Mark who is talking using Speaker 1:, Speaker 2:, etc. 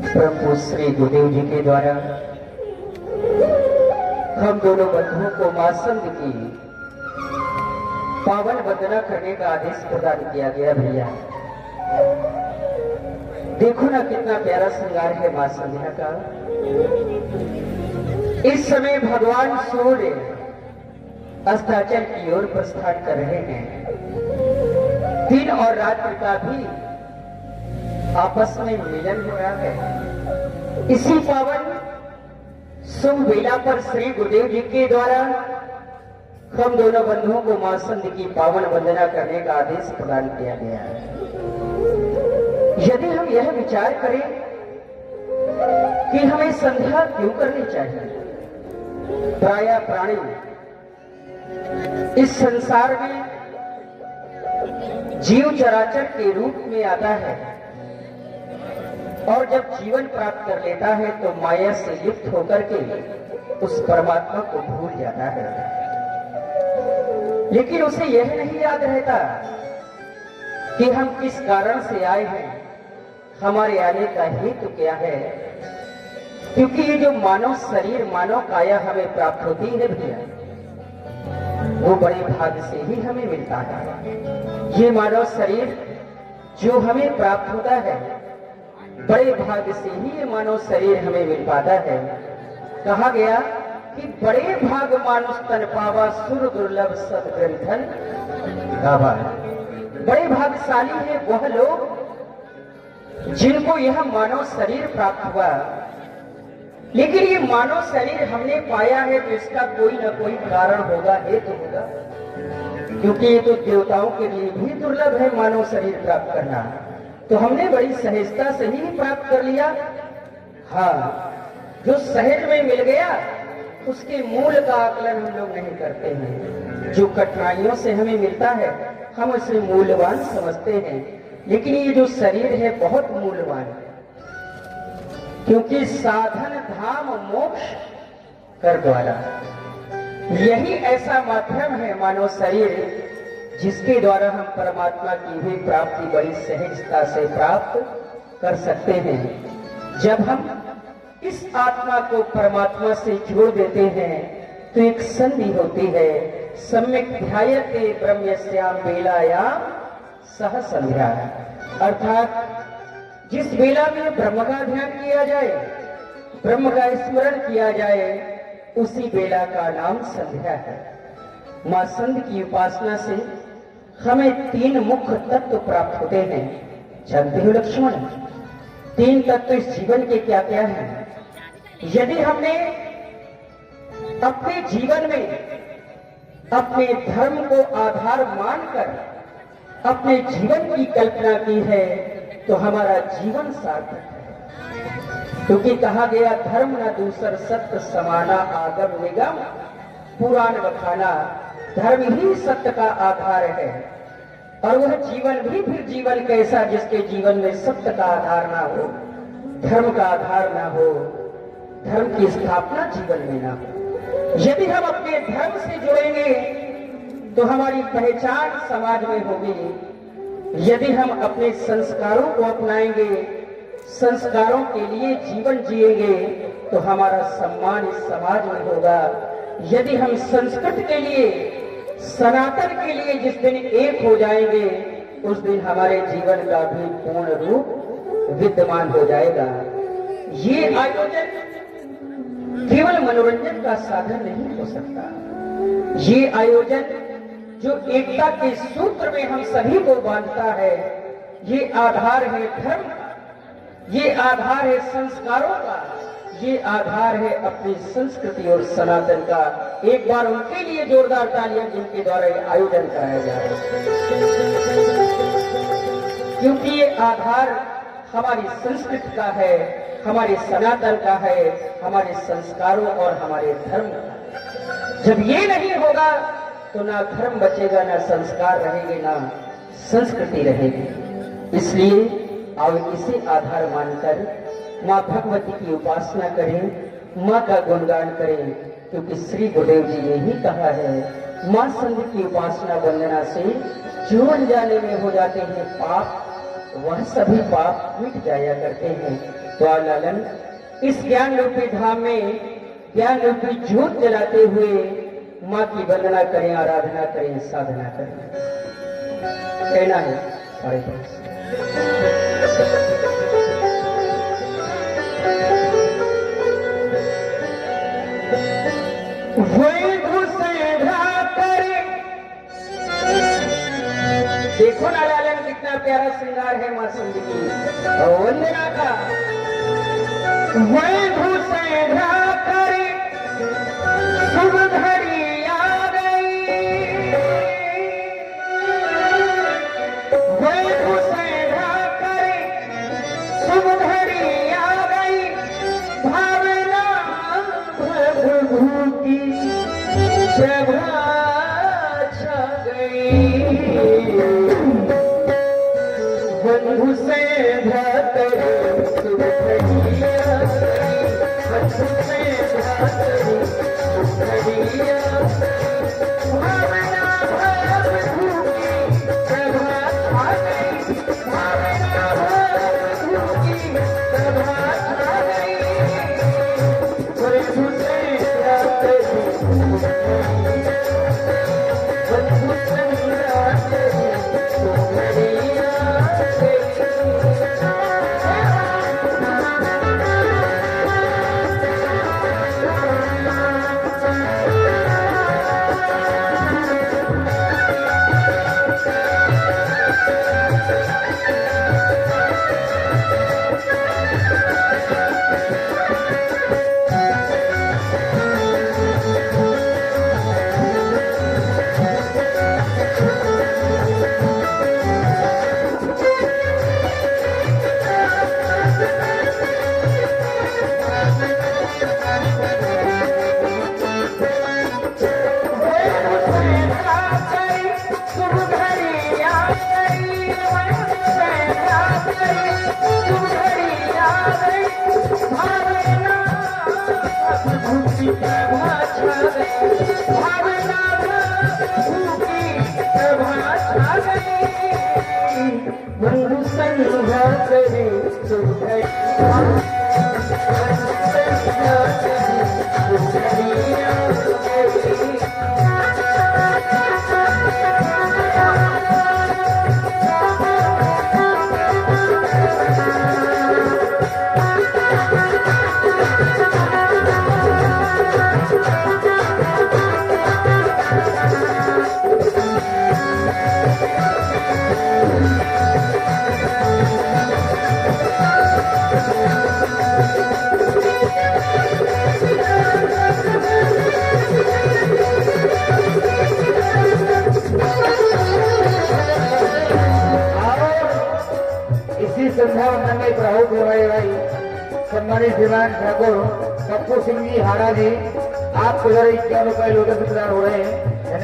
Speaker 1: प्रभु श्री गुरुदेव जी के द्वारा हम दोनों बंधुओं को मां संघ की पावन वंदना करने का आदेश प्रदान किया गया। भैया देखो ना कितना प्यारा श्रृंगार है मां संध्या का। इस समय भगवान सूर्य अस्ताचल की ओर प्रस्थान कर रहे हैं। दिन और रात्रि का भी आपस में मिलन हो रहा है। इसी पावन शुभ वेला पर श्री गुरुदेव जी के द्वारा हम दोनों बंधुओं को मां संध की पावन वंदना करने का आदेश प्रदान किया गया है। यदि हम यह विचार करें कि हमें संध्या क्यों करनी चाहिए, प्राय प्राणी इस संसार में जीव चराचर के रूप में आता है और जब जीवन प्राप्त कर लेता है तो माया से लिप्त होकर के उस परमात्मा को भूल जाता है। लेकिन उसे यह नहीं याद रहता कि हम किस कारण से आए हैं, हमारे आने का हेतु क्या है। क्योंकि ये जो मानव शरीर, मानव काया हमें प्राप्त होती है भैया, वो बड़े भाग्य से ही हमें मिलता है। ये मानव शरीर जो हमें प्राप्त होता है, बड़े भाग्य से ही ये मानव शरीर हमें मिल पाता है। कहा गया कि बड़े भाग मानुष तन पावा, सुर दुर्लभ सदग्रंथन गावा। बड़े भाग्यशाली है वह लोग जिनको यह मानव शरीर प्राप्त हुआ। लेकिन ये मानव शरीर हमने पाया है तो इसका कोई ना कोई कारण होगा, हेतु होगा। क्योंकि ये तो देवताओं के लिए भी दुर्लभ है मानव शरीर प्राप्त करना, तो हमने बड़ी सहजता से ही प्राप्त कर लिया। हाँ, जो सहज में मिल गया उसके मूल का आकलन हम लोग नहीं करते हैं। जो कठिनाइयों से हमें मिलता है हम उसे मूल्यवान समझते हैं, लेकिन ये जो शरीर है बहुत मूल्यवान है। क्योंकि साधन धाम मोक्ष कर द्वारा, यही ऐसा माध्यम है मानव शरीर जिसके द्वारा हम परमात्मा की हुई प्राप्ति बड़ी सहजता से प्राप्त कर सकते हैं। जब हम इस आत्मा को परमात्मा से जोड़ देते हैं तो एक संधि होती है, सम्यक ध्यायते ब्रह्मस्याम बेलायाम सह संध्या। अर्थात जिस वेला में ब्रह्म का ध्यान किया जाए, ब्रह्म का स्मरण किया जाए, उसी वेला का नाम संध्या है। मां संध की उपासना से हमें तीन मुख्य तत्व प्राप्त होते हैं। जानते हो लक्ष्मण, तीन तत्व इस जीवन के क्या क्या हैं? यदि हमने अपने जीवन में अपने धर्म को आधार मानकर अपने जीवन की कल्पना की है तो हमारा जीवन सार्थक है। क्योंकि कहा गया धर्म न दूसर सत्य समाना आगम निगम पुराण बखाना। धर्म ही सत्य का आधार है। और वह जीवन भी फिर जीवन कैसा जिसके जीवन में सत्य का आधार ना हो, धर्म का आधार ना हो, धर्म की स्थापना जीवन में ना हो। यदि हम अपने धर्म से जुड़ेंगे तो हमारी पहचान समाज में होगी। यदि हम अपने संस्कारों को अपनाएंगे, संस्कारों के लिए जीवन जिएंगे तो हमारा सम्मान इस समाज में होगा। यदि हम संस्कृत के लिए, सनातन के लिए जिस दिन एक हो जाएंगे उस दिन हमारे जीवन का भी पूर्ण रूप विद्यमान हो जाएगा। ये आयोजन केवल मनोरंजन का साधन नहीं हो सकता। ये आयोजन जो एकता के सूत्र में हम सभी को बांधता है, ये आधार है धर्म का, ये आधार है संस्कारों का, ये आधार है अपनी संस्कृति और सनातन का। एक बार उनके लिए जोरदार तालियां जिनके द्वारा ये आयोजन कराया जा रहा है। क्योंकि ये आधार हमारी संस्कृति का है, हमारे सनातन का है, हमारे संस्कारों और हमारे धर्म का। जब ये नहीं होगा तो ना धर्म बचेगा, ना संस्कार रहेंगे, ना संस्कृति रहेगी। इसलिए आओ इसे आधार मानकर मां भगवती की उपासना करें, मां का गुणगान करें। क्योंकि श्री गुरुदेव जी ने ही कहा है, मां संध की उपासना वंदना से जीवन जाने में हो जाते हैं पाप, वह सभी पाप मिट जाया करते हैं। तो आ लालन, इस ज्ञान रूपी धाम में ज्ञान रूपी ज्योत जलाते हुए माँ की वंदना करें, आराधना करें, साधना करें। कहना है सारे दोस्त। देखो ना लालन, कितना प्यारा श्रृंगार है माँ सुंदरी की और वंदना का। शुभ घड़ी आ गई, शुभ घड़ी आ गई, भावना प्रभु की प्रभा छा गई। बंधु से भ्रातरी शुभ घड़ी आ गई, बंधु से भ्रातरी शुभ घड़ी आ गई, भावना प्रभु की प्रभा छा गई, भावना प्रभु की प्रभा छा गई। बंधु से भ्रातरी शुभ घड़ी आ गई, बंधु से भ्रातरी शुभ घड़ी आ गई। बंधु संध्या करे शुभ घड़ी, बंधु संध्या करे शुभ घड़ी आ गई।
Speaker 2: संध्या वंदन में प्रभु करवाए भाई सम्मानित दीवान ठाकुर पप्पू सिंह जी हाड़ा जी, आपको 11 रुपए लोगों से प्रदान हो रहे हैं।